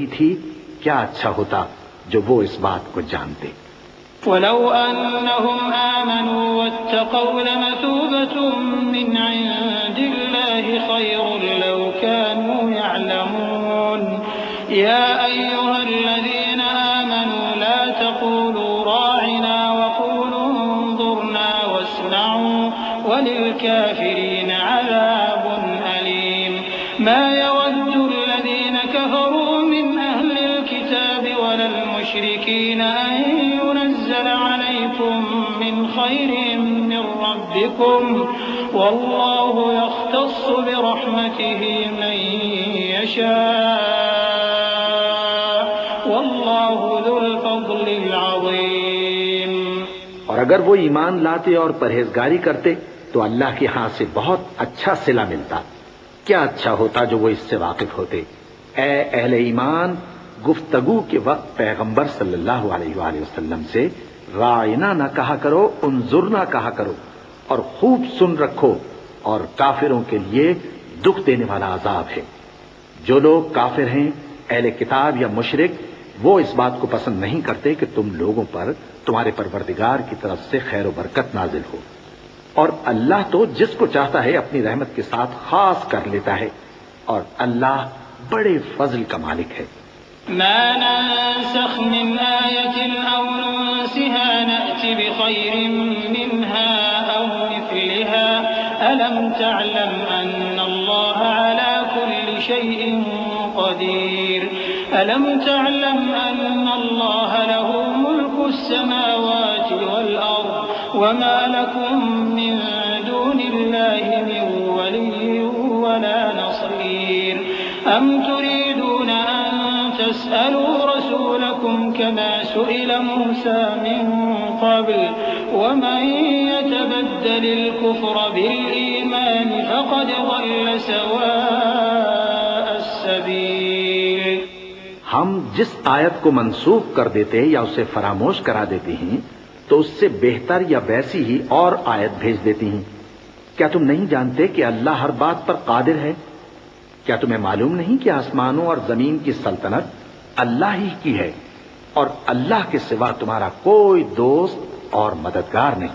दी थी, क्या अच्छा होता जो वो इस बात को जानते। वलौ अन्नहुम आमनू वत्तक़ौ लमथूबतुम मिन इंदिल्लाहि खैरुन लौ कानू यअलमून या अय्युहल्लज़ीना आमनू ला तक़ूलू राइना वक़ूलू उन्ज़ुरना वस्मअू वलिलकाफिरीन अज़ाबुन अलीम मा यवद्दुल्लज़ीन कफ़रू मिन अहलिल किताबि वलल मुश्रिकीन अन युनज़्ज़ल अलैकुम मिन खैरिन मिन रब्बिकुम वल्लाहु यख्तस्सु बिरहमतिहि मन यशा वल्लाहु ज़ुल फ़ज़्लिल अज़ीम। और अगर वो ईमान लाते और परहेजगारी करते तो अल्लाह के हाथ से बहुत अच्छा सिला मिलता। क्या अच्छा होता जो वो इससे वाकिफ होते। ए अहले ईमान, गुफ्तगू के वक्त पैगंबर सल्लल्लाहु अलैहि वसल्लम से राइना न कहा करो, उन्जुरना कहा करो, और खूब सुन रखो। और काफिरों के लिए दुख देने वाला अजाब है। जो लोग काफिर हैं, अहले किताब या मुशरिक, वो इस बात को पसंद नहीं करते कि तुम लोगों पर तुम्हारे परवरदिगार की तरफ से खैर और बरकत नाजिल हो। और अल्लाह तो जिसको चाहता है अपनी रहमत के साथ खास कर लेता है, और अल्लाह बड़े फजल का मालिक है। मा नंसख मिन आयतिन औ नुनसिहा नअति बिखैरिन मिन्हा औ मिस्लिहा अलम तअलम अन्नल्लाह अला कुल्ली शैइन क़दीर अलम तअलम अन्नल्लाह लहु मुल्कुस समावाति वल अर्द वमा लकुम मिन दूनिल्लाहि मिन वलिय्यिन वला नसीर अम तुरीदून अन तस्अलू रसूलकुम कमा सुइल मूसा मिन क़ब्ल वमन यतबद्दलिल कुफ्र बिल ईमान फक़द ضل सवाअस सबील। हम जिस आयत को मंसूख कर देते या उसे फरामोश करा देते हैं तो उससे बेहतर या वैसी ही और आयत भेज देती हैं। क्या तुम नहीं जानते कि अल्लाह हर बात पर कादिर है? क्या तुम्हें मालूम नहीं कि आसमानों और जमीन की सल्तनत अल्लाह ही की है, और अल्लाह के सिवा तुम्हारा कोई दोस्त और मददगार नहीं।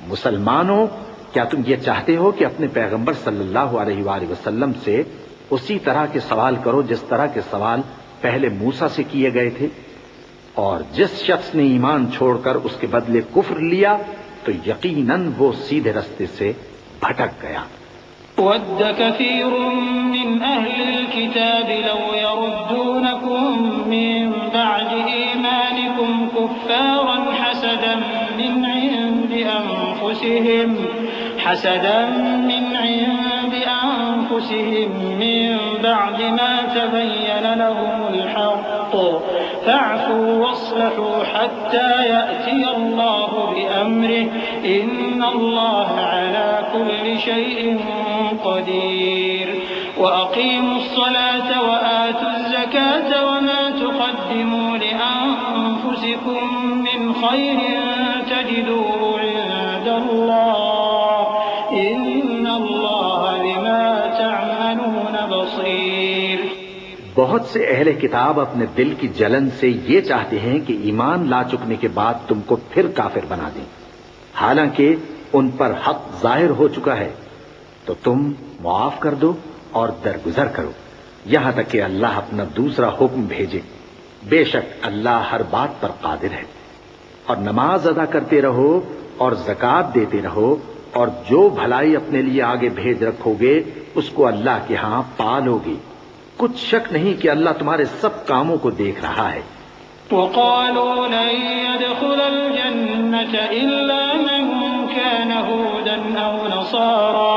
मुसलमानों, क्या तुम ये चाहते हो कि अपने पैगंबर सल्लल्लाहु अलैहि वसल्लम से उसी तरह के सवाल करो जिस तरह के सवाल पहले मूसा से किए गए थे? और जिस शख्स ने ईमान छोड़कर उसके बदले कुफ्र लिया तो यकीनन वो सीधे रास्ते से भटक गया। वद्द कसीरुम मिन अहलिल किताब लौ यरुद्दूनकुम मिन बअदि ईमानिकुम कुफ्फारन हसदन मिन इंदि अनफुसिहिम मिन बअदि मा तबय्यन लहुमुल हक़्क़ फ़अफ़ू वस्लहू हत्ता यअतिय अल्लाहु बिअम्रिहि इन्नल्लाह अला कुल्ली शैइन क़दीर वअक़ीमुस सलात वआतुज़ ज़कात वमा तुक़द्दिमू लिअन्फुसिकुम मिन खैरिन तजिदूहु इंदल्लाह इन्नल्लाह बिमा तअमलून बसीर। बहुत से अहले किताब अपने दिल की जलन से ये चाहते हैं कि ईमान ला चुकने के बाद तुमको फिर काफिर बना दें, हालांकि उन पर हक जाहिर हो चुका है। तो तुम मुआफ कर दो और दरगुजर करो यहां तक कि अल्लाह अपना दूसरा हुक्म भेजे। बेशक अल्लाह हर बात पर कादिर है। और नमाज अदा करते रहो और ज़कात देते रहो, और जो भलाई अपने लिए आगे भेज रखोगे उसको अल्लाह के यहां पालोगे। कुछ शक नहीं कि अल्लाह तुम्हारे सब कामों को देख रहा है। वक़ालू लन यदखुलल जन्नत इल्ला मन कान हूदन औ नसारा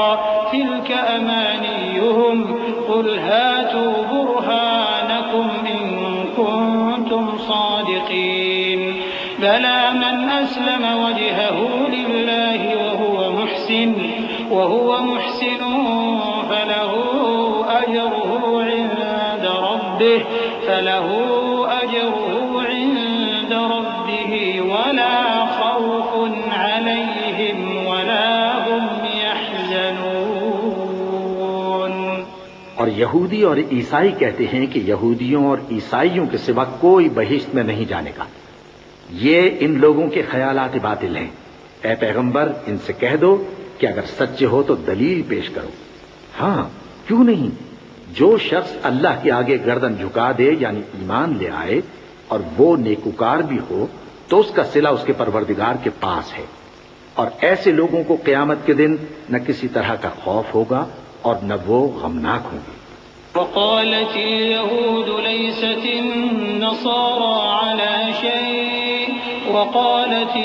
तिल्क अमानियुहुम क़ुल हातू बुरहानकुम इन कुन्तुम सादिक़ीन बला मन अस्लम वजहहु लिल्लाहि वहुव मुहसिन फलहु अजरुहु इन्द रब्बिहि वला खौफुन अलैहिम वला हुम यहज़नून। और यहूदी और ईसाई कहते हैं कि यहूदियों और ईसाइयों के सिवा कोई बहिश्त में नहीं जानेगा। ये इन लोगों के ख्यालात बातिल हैं। ए पैगंबर, इनसे कह दो कि अगर सच्चे हो तो दलील पेश करो। हां, क्यों नहीं। जो शख्स अल्लाह के आगे गर्दन झुका दे यानी ईमान ले आए और वो नेकुकार भी हो तो उसका सिला उसके परवरदिगार के पास है। और ऐसे लोगों को क़यामत के दिन न किसी तरह का खौफ होगा और न वो गमनाक होंगे। वक़ालत यहूद लैसत नसारा अला शै वक़ालत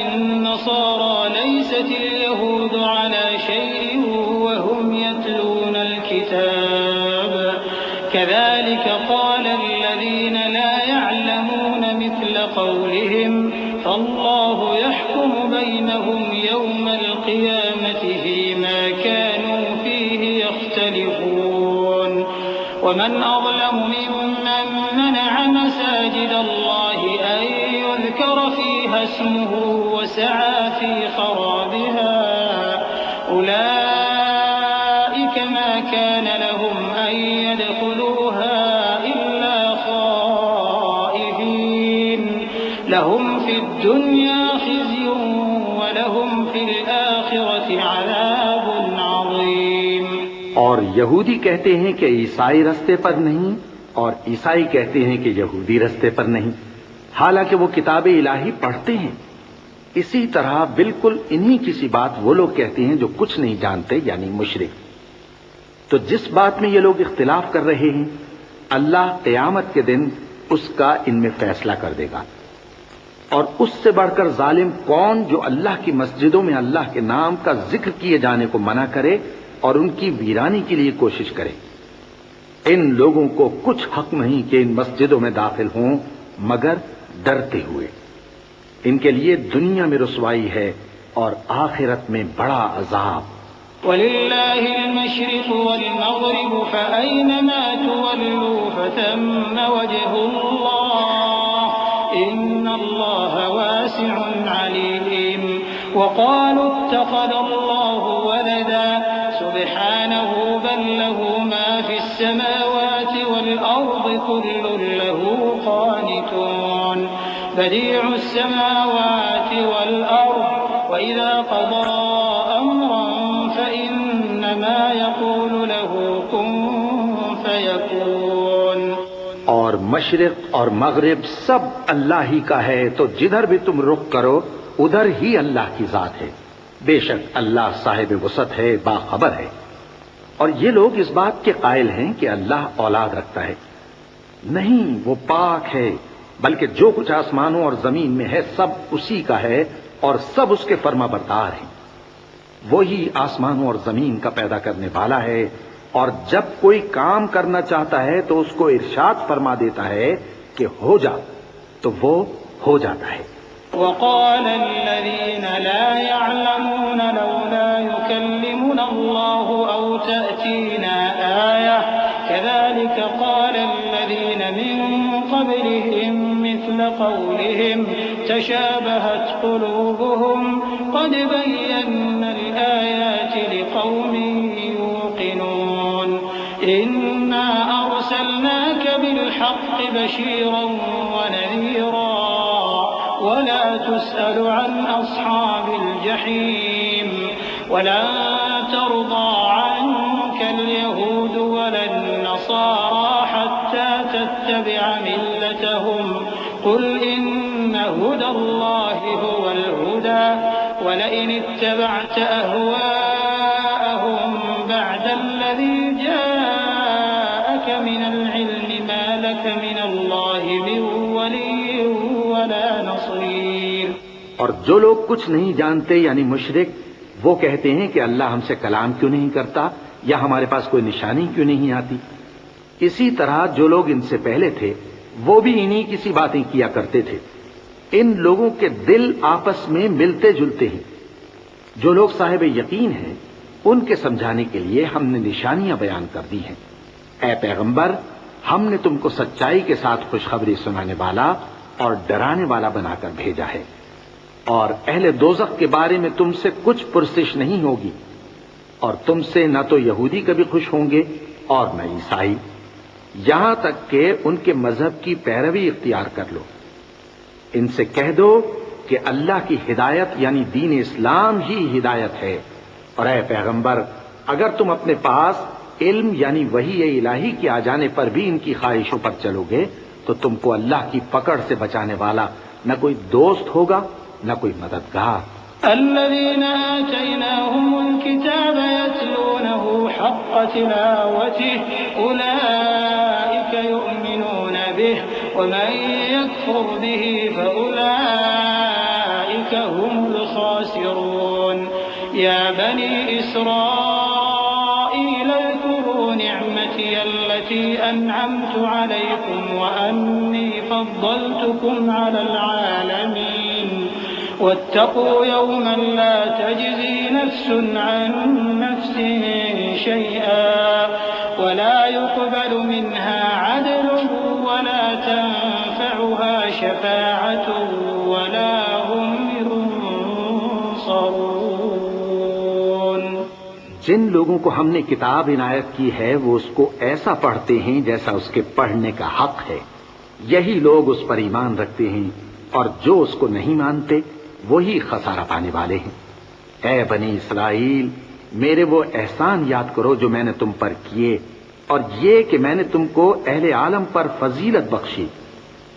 नसारा लैसत यहूद अला शै वहुम यतलून अलकिताब कज़ालिक क़ाल अल्लज़ीन ला यअलमून मिस्ल क़ौलिहिम अल्लाहु यहकुमु बैनहुम यौमल क़ियामति फ़ीमा कानू फ़ीहि यख्तलिफ़ून वमन अज़लमु मिम्मन मनअ मसाजिद अल्लाहि अन युज़करा फ़ीहा इस्मुहु वसअा फ़ी ख़राबिहा उलाइक मा कान लहुम अन यदख़ुलूहा इल्ला ख़ाइफ़ीन लहुम फ़िद्दुन्या ख़िज़्युन वलहुम फ़िल आख़िरति अज़ाबुन अज़ीम। और यहूदी कहते हैं कि ईसाई रास्ते पर नहीं और ईसाई कहते हैं कि यहूदी रास्ते पर नहीं, हालांकि वो किताब इलाही पढ़ते हैं। इसी तरह बिल्कुल इन्हीं किसी बात वो लोग कहते हैं जो कुछ नहीं जानते यानी मुशरिक। तो जिस बात में ये लोग इख्तिलाफ कर रहे हैं अल्लाह क़यामत के दिन उसका इनमें फैसला कर देगा। और उससे बढ़कर जालिम कौन जो अल्लाह की मस्जिदों में अल्लाह के नाम का जिक्र किए जाने को मना करे और उनकी वीरानी के लिए कोशिश करे। इन लोगों को कुछ हक नहीं कि इन मस्जिदों में दाखिल हों मगर डरते हुए। इनके लिए दुनिया में रुसवाई है और आखिरत में बड़ा अजाब। वलिल्लाहिल मशरिक़ वल मग़रिब फ़अयनमा तुवल्लू फ़थम्म वजहुल्लाह इन्नल्लाह वासिउन अलीम। वक़ालू इत्तख़ज़ल्लाहु वलदा सुब्हानहु बल लहू मा फ़िस्समावाति वल अर्ज़ि कुल्लुन लहू क़ानितून बदीउस समावाति वल अर्ज़ वइज़ा क़ज़ा अम्रन फ़इन्नमा यक़ूलु लहू कुन फ़यकून। और मशरिक़ और मग़रिब सब अल्लाह ही का है, तो जिधर भी तुम रुख करो उधर ही अल्लाह की जात है। बेशक अल्लाह साहिब वसअत है, बाखबर है। और ये लोग इस बात के कायल हैं कि अल्लाह औलाद रखता है। नहीं, वो पाक है, बल्कि जो कुछ आसमानों और जमीन में है सब उसी का है और सब उसके फर्माबरदार हैं। वही आसमानों और जमीन का पैदा करने वाला है और जब कोई काम करना चाहता है तो उसको इरशाद फरमा देता है कि हो जा, तो वो हो जाता है। वक़ाल अल्लज़ीन ला यअलमून लौला युकल्लिमुना अल्लाहु औ तअतीना आया कज़ालिक क़ाल अल्लज़ीन मिन क़ब्लिहिम मिस्ल क़ौलिहिम तशाबहत क़ुलूबुहुम क़द बय्यन्ना अल-आयाति लिक़ौमिन युक़िनून इन्ना अरसलनाक बिल-हक़्क़ि बशीरन व नज़ीरा वला तुस्अलु अन अस्हाबिल जहीम वलन तर्दा अन्कल यहूद वलन नसारा हत्ता तत्तबिअ मिल्लतहुम कुल इन्न हुदल्लाहि हुवल हुदा वलइन इत्तबअत अहवाअहुम बअदल्लज़ी जाअक मिनल इल्मि मा लक मिनल्लाहि मिन वलिय्यिन वला नसीर। और जो लोग कुछ नहीं जानते यानी मुशरिक, वो कहते हैं कि अल्लाह हमसे कलाम क्यों नहीं करता या हमारे पास कोई निशानी क्यों नहीं आती। इसी तरह जो लोग इनसे पहले थे वो भी इन्हीं किसी बातें किया करते थे। इन लोगों के दिल आपस में मिलते जुलते हैं। जो लोग साहिब यकीन हैं उनके समझाने के लिए हमने निशानियां बयान कर दी हैं। ए पैगंबर, हमने तुमको सच्चाई के साथ खुशखबरी सुनाने वाला और डराने वाला बनाकर भेजा है। और अहले दोज़ख के बारे में तुमसे कुछ पुरसिश नहीं होगी और तुमसे न तो यहूदी कभी खुश होंगे और न ईसाई, यहां तक कि उनके मजहब की पैरवी इख्तियार कर लो। इनसे कह दो कि अल्लाह की हिदायत यानी दीन इस्लाम ही हिदायत है। और ऐ पैगंबर, अगर तुम अपने पास इल्म यानी वही इलाही के आ जाने पर भी इनकी ख्वाहिशों पर चलोगे तो तुमको अल्लाह की पकड़ से बचाने वाला न कोई दोस्त होगा न कोई मददगार। अल्लज़ीना आतैनाहुमुल किताब यतलूनहु हक़्क़ तिलावतिहि उलाइका युमिनून बिहि वमन यकफुर बिहि फउलाइका हुमुल खासिरून। या बनी इस्राईल اذकुरू निअमती अल्लती अनअमतु अलैकुम व अन्नी फद्दलतुकुम अलल आलमीन। वत्तक़ू यौमन ला तजज़ी नफ्सुन अन नफ्सिन शैअन वला युक़बलु मिन्हा अदलुन वला तंफ़अुहा शफ़ाअतुन वला हुम युनصرون। जिन लोगों को हमने किताब इनायत की है वो उसको ऐसा पढ़ते हैं जैसा उसके पढ़ने का हक है। यही लोग उस पर ईमान रखते हैं और जो उसको नहीं मानते वही खसारा पाने वाले हैं। ऐ बनी इसराइल, मेरे वो एहसान याद करो जो मैंने तुम पर किए, और ये कि मैंने तुमको अहले आलम पर फजीलत बख्शी।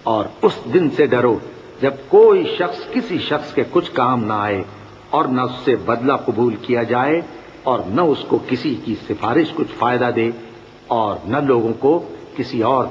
और उस दिन से डरो जब कोई शख्स किसी शख्स के कुछ काम ना आए और न उससे बदला कबूल किया जाए और न उसको किसी की सिफारिश कुछ फायदा दे और न लोगों को किसी और